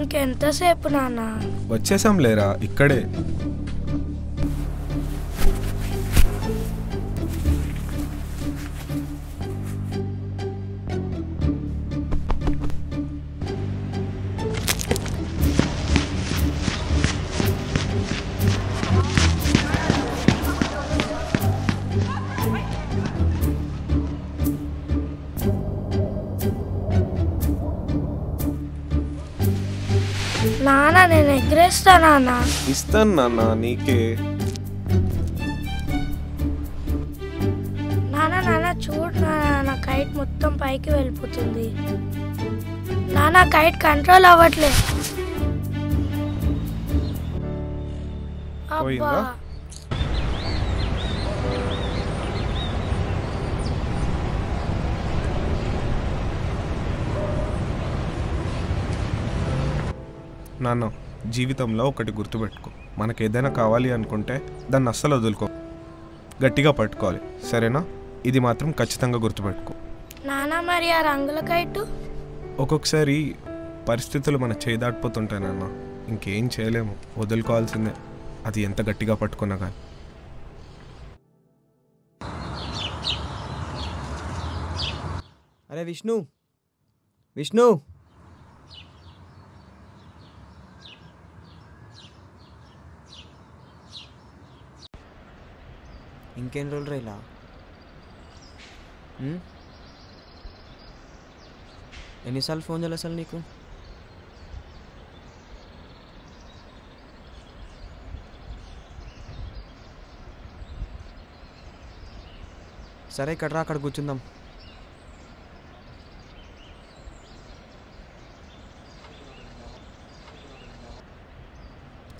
ఇంకెంతసేపు నాన్న? వచ్చేసాం లేరా, ఇక్కడే. నాన్న నేను ఎగరేస్తా నాన్న. ఇస్తాను నాన్న నీకే. నాన్న నాన్న చూడు నాన్న, నా కైట్ మొత్తం పైకి వెళ్ళిపోతుంది. నాన్న కైట్ కంట్రోల్ అవ్వట్లే. అబ్బా నాన్న, జీవితంలో ఒకటి గుర్తుపెట్టుకో, మనకు ఏదైనా కావాలి అనుకుంటే దాన్ని అస్సలు వదులుకో, గట్టిగా పట్టుకోవాలి, సరేనా? ఇది మాత్రం ఖచ్చితంగా గుర్తుపెట్టుకో. నాన్న మరి ఆ రంగుల కైటు? ఒక్కొక్కసారి పరిస్థితులు మన చేయి దాటిపోతుంటాయి నాన్న, ఇంకేం చేయలేము, వదులుకోవాల్సిందే, అది ఎంత గట్టిగా పట్టుకున్నా కానీ. అరే విష్ణు, విష్ణు, ఇంకేం రోజులు రా ఇలా? ఎన్నిసార్లు ఫోన్ చేయాలి అసలు నీకు? సరే ఇక్కడ రా, అక్కడ కూర్చుందాం.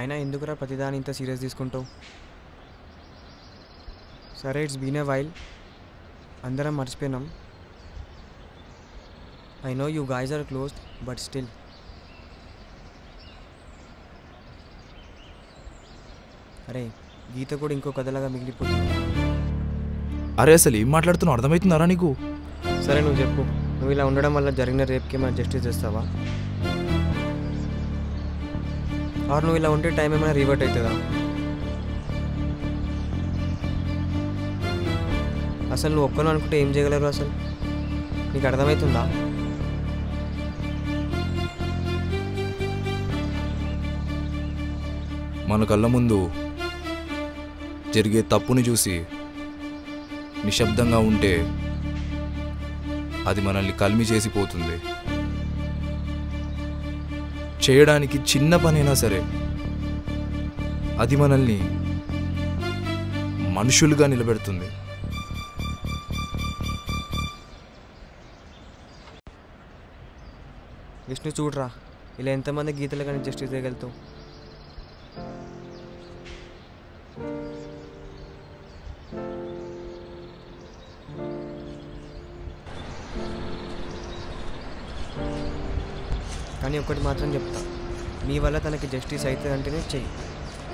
అయినా ఎందుకురా ప్రతిదాని ఇంత సీరియస్ తీసుకుంటావు? సరే, ఇట్స్ బీన్ ఏ వైల్, అందరం మర్చిపోయినాం. I know you guys are closed, but still. అరే గీత కూడా ఇంకో కథలాగా మిగిలిపోతుంది. అరే అసలు ఏం మాట్లాడుతున్నావు, అర్థమవుతున్నారా నీకు? సరే నువ్వు చెప్పు, నువ్వు ఇలా ఉండడం వల్ల జరిగిన రేప్కి ఏమైనా జస్టిస్ చేస్తావా? ఆర్ నువ్వు ఇలా ఉంటే టైం ఏమైనా రివర్ట్ అవుతుందా? అసలు నువ్వు ఒక్కను అనుకుంటే ఏం చేయగలరు? అసలు నీకు అర్థమవుతుందా? మన కళ్ళ ముందు జరిగే తప్పుని చూసి నిశ్శబ్దంగా ఉంటే అది మనల్ని కల్మి చేసిపోతుంది. చేయడానికి చిన్న పనైనా సరే అది మనల్ని మనుషులుగా నిలబెడుతుంది. విష్ణు చూడరా, ఇలా ఎంతమంది గీతలు కానీ జస్టిస్ చేయగలుగుతావు? కానీ ఒక్కటి మాత్రం చెప్తా, నీ వల్ల తనకి జస్టిస్ అవుతుంది అంటేనే చెయ్యి,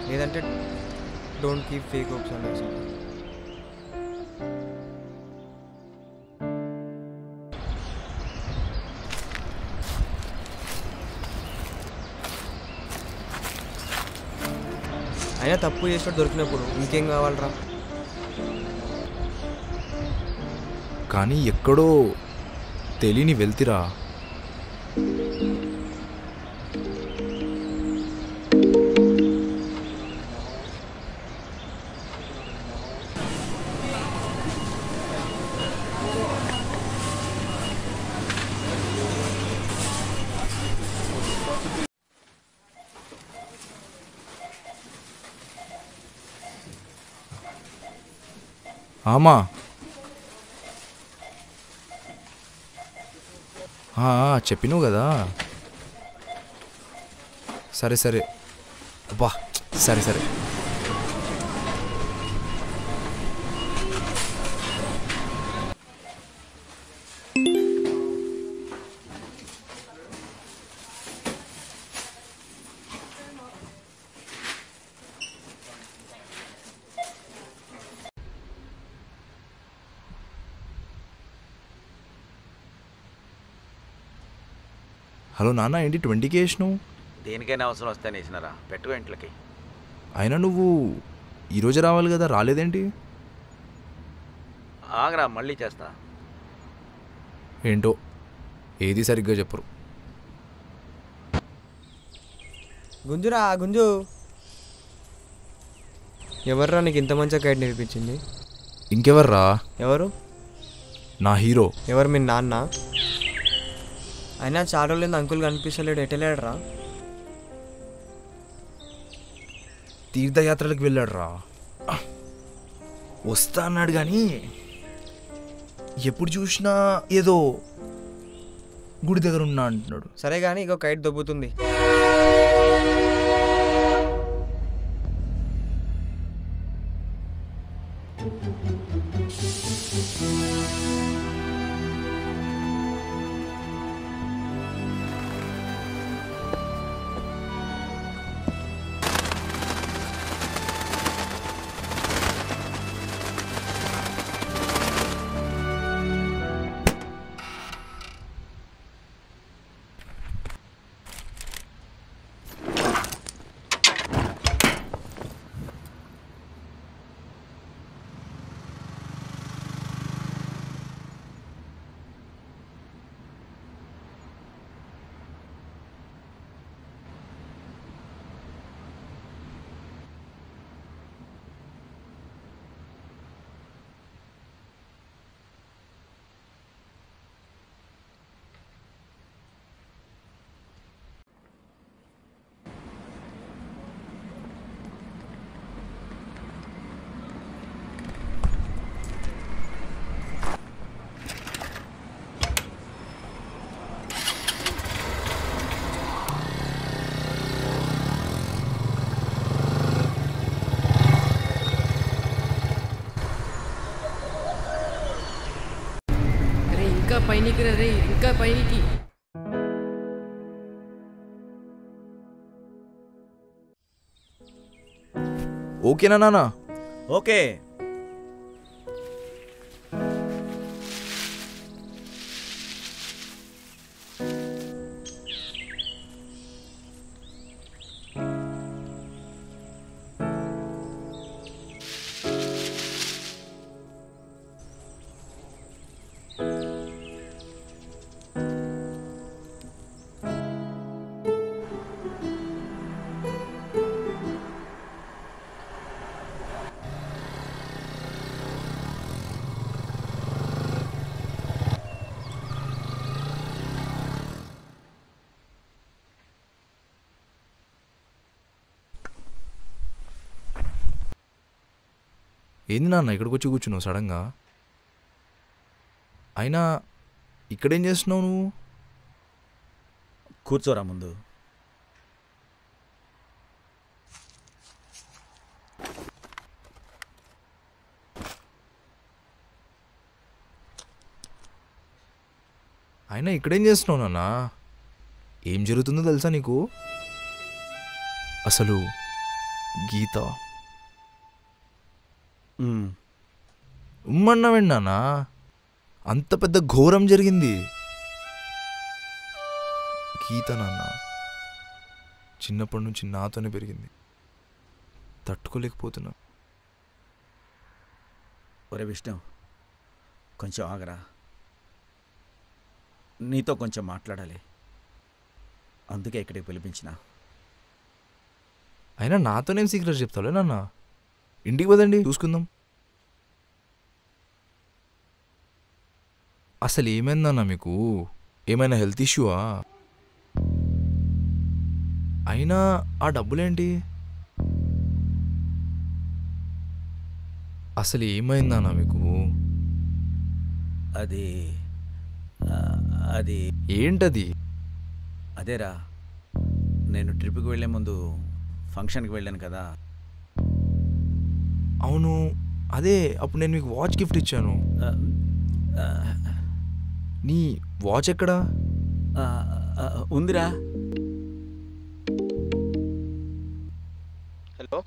లేదంటే డోంట్ కీప్ ఫేక్ హోప్స్ అనేసి. అయినా తప్పు చేసినట్టు దొరికినప్పుడు ఇంకేం కావాలరా? కానీ ఎక్కడో తెలియని వెళ్తిరా. ఆమా చెప్పినావు కదా. సరే సరే, అబ్బా సరే సరే. హలో నాన్న, ఏంటి 20K వేసినావు? దేనికైనా అవసరం వస్తాయని వేసినారా, పెట్టుకో ఇంట్లోకి. అయినా నువ్వు ఈరోజు రావాలి కదా, రాలేదేంటి? ఆగరా, మళ్ళీ చేస్తా. ఏంటో ఏది సరిగ్గా చెప్పరు. గుంజురా గుంజు. ఎవర్రా నీకు ఇంత మంచిగా గైడ్ నేర్పించింది? ఇంకెవర్రా? ఎవరు? నా హీరో. ఎవరు? మీ నాన్న? అయినా చాలా రోజులు అంకుల్ కనిపిస్తలేడు, ఎట్టలేడరా? తీర్థయాత్రలకు వెళ్ళాడు రా. వస్తా అన్నాడు కానీ ఎప్పుడు చూసినా ఏదో గుడి దగ్గర ఉన్నా అంటున్నాడు. సరే కానీ ఇగో కైట్ దొబ్బుతుంది. ఇంకా పైనికి రే, ఇంకా పైనికి. ఓకేనా నాన్న? ఓకే. ఏంది నాన్న ఇక్కడికి వచ్చి కూర్చున్నావు సడన్గా? అయినా ఇక్కడేం చేస్తున్నావు నువ్వు? కూర్చోరా ముందు. అయినా ఇక్కడేం చేస్తున్నావు నాన్న? ఏం జరుగుతుందో తెలుసా నీకు? అసలు గీత ఉమ్మన్నావేండి నాన్న? అంత పెద్ద ఘోరం జరిగింది. గీత నాన్న చిన్నప్పటి నుంచి నాతోనే పెరిగింది, తట్టుకోలేకపోతున్నా. ఒరే విష్ణు, కొంచెం ఆగరా, నీతో కొంచెం మాట్లాడాలి, అందుకే ఇక్కడికి పిలిపించిన. అయినా నాతోనేం సీక్రెట్ చెప్తావులే నాన్న, ఇంటికి పదండి చూసుకుందాం. అసలు ఏమైందన్నా మీకు? ఏమైనా హెల్త్ ఇష్యూవా? అయినా ఆ డబ్బులేంటి? అసలు ఏమైందన్నా మీకు? అది అది ఏంటది? అదేరా, నేను ట్రిప్కి వెళ్ళే ముందు ఫంక్షన్కి వెళ్ళాను కదా. అవును, అదే అప్పుడు నేను మీకు వాచ్ గిఫ్ట్ ఇచ్చాను. నీ వాచ్ ఎక్కడా? ఉందిరా. హలో,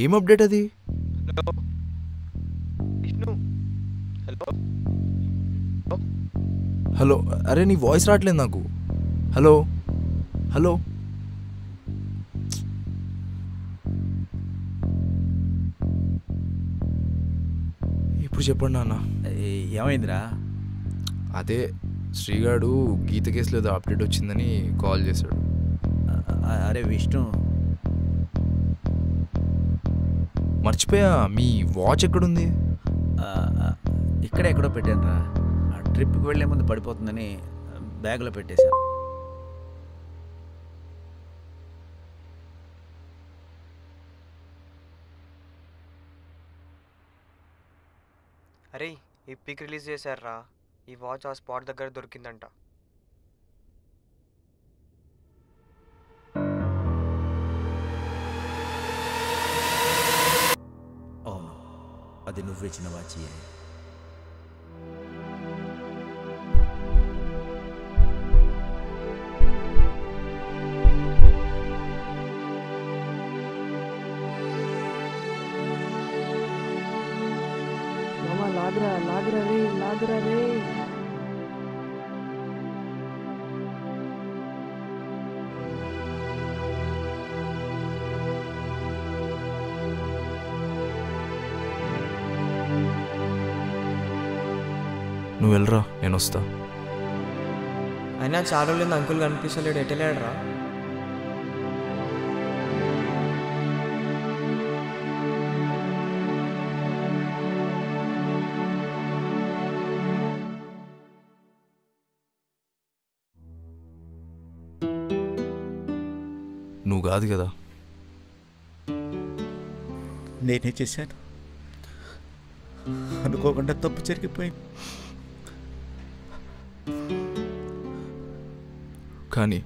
ఏం అప్డేట్ అది? హలో విష్ణు. హలో హలో, అరే నీ వాయిస్ రావట్లేదు నాకు. హలో హలో ఇప్పుడు చెప్పండి నాన్న. ఏమైందిరా? అదే శ్రీగాడు గీత కేసులో ఏదో అప్డేట్ వచ్చిందని కాల్ చేశాడు. అరే విష్ణు, మర్చిపోయా, మీ వాచ్ ఎక్కడుంది? ఇక్కడే ఎక్కడో పెట్టాను రా. ట్రిప్కి వెళ్ళే ముందు పడిపోతుందని బ్యాగ్లో పెట్టేశాను. అరే ఈ పిక్ రిలీజ్ చేశారా? ఈ వాచ్ ఆ స్పాట్ దగ్గర దొరికిందంట. అవును, అది నువ్విచ్చిన వాచియే. లాగరా రే. నువ్వు వెళ్ళరా, నేను వస్తా. అయినా చాలా రోజులు అంకుల్ కనిపిస్తలేడు, ఎట్టలేడరా? నువ్వు కాదు కదా. నేనే చేశాను, అనుకోకుండా తప్పు జరిగిపోయింది. కానీ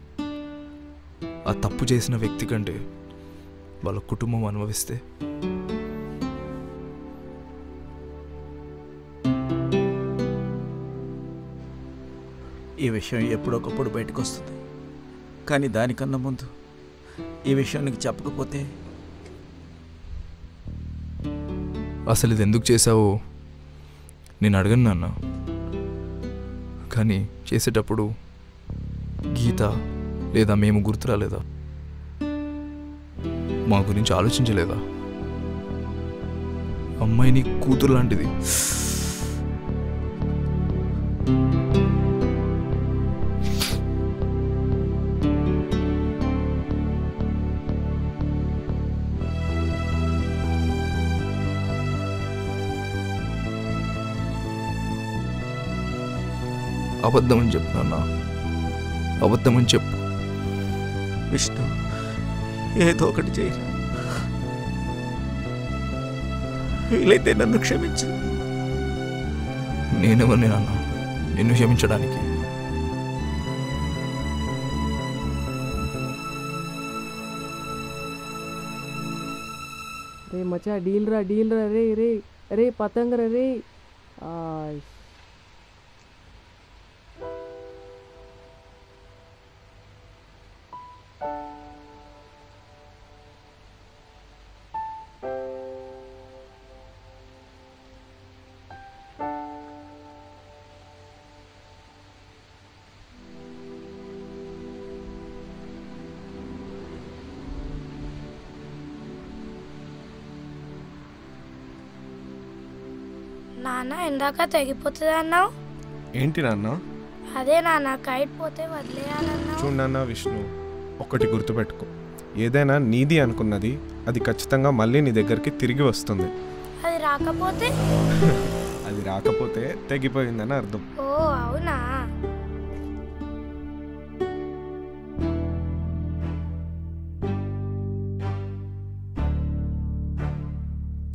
ఆ తప్పు చేసిన వ్యక్తి కంటే వాళ్ళ కుటుంబం అనుభవిస్తే ఈ విషయం ఎప్పుడొకప్పుడు బయటకు వస్తుంది, కానీ దానికన్నా ముందు ఈ విషయం నీకు చెప్పకపోతే. అసలు ఇది ఎందుకు చేసావో నేను అడగను నాన్న. కానీ చేసేటప్పుడు గీత లేదా మేము గుర్తురాలేదా? మా గురించి ఆలోచించలేదా? అమ్మాయి నీ కూతురు లాంటిది. అబద్ధమని చెప్పు నాన్న, అబద్ధమని చెప్పు. విష్ణు, ఏదో ఒకటి చేయరా, వీలైతే నన్ను క్షమించు. నేనెవరిని నాన్న నిన్ను క్షమించడానికి? రే మచ్చా, డీల్ రా రే రే. రే పతంగ రే. నాన్న ఇందాక తెగిపోతుంది అన్నావు. ఏంటి నాన్న? అదే నాన్న, కైట్ పోతే వదిలేయాలన్నావు. చూడన్న విష్ణు, ఒకటి గుర్తుపెట్టుకో, ఏదైనా నీది అనుకున్నది అది ఖచ్చితంగా మళ్ళీ నీ దగ్గరికి తిరిగి వస్తుంది. అది రాకపోతే? అది రాకపోతే తెగిపోయిందని అర్థం. ఓ అవునా?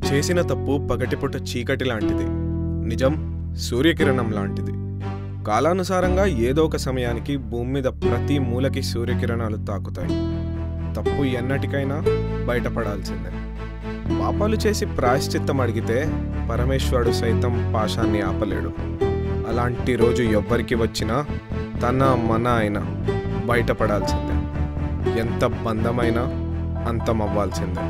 చేసిన తప్పు పగటిపూట చీకటి లాంటిది, నిజం సూర్యకిరణం లాంటిది. కాలానుసారంగా ఏదో ఒక సమయానికి భూమి మీద ప్రతి మూలకి సూర్యకిరణాలు తాకుతాయి. తప్పు ఎన్నటికైనా బయటపడాల్సిందే. పాపాలు చేసి ప్రాయశ్చిత్తం అడిగితే పరమేశ్వరుడు సైతం పాశాన్ని ఆపలేడు. అలాంటి రోజు ఎవ్వరికి వచ్చినా తన మన అయినా బయటపడాల్సిందే. ఎంత బంధమైనా అంతమవ్వాల్సిందే.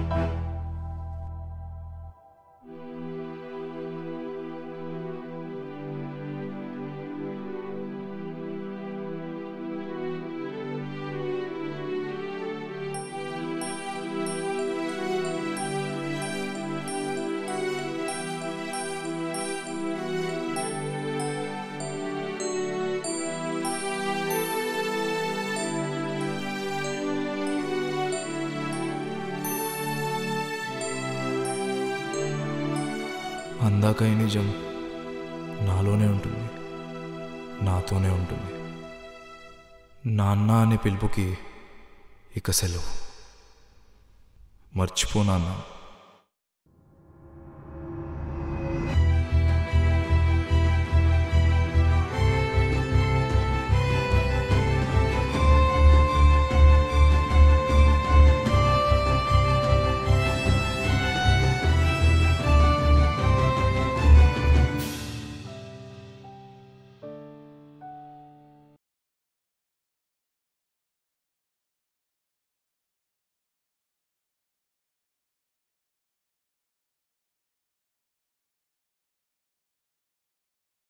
అందాక ఈ నిజం నాలోనే ఉంటుంది, నాతోనే ఉంటుంది. నాన్న అనే పిలుపుకి ఇక సెలవు. మర్చిపో నాన్న.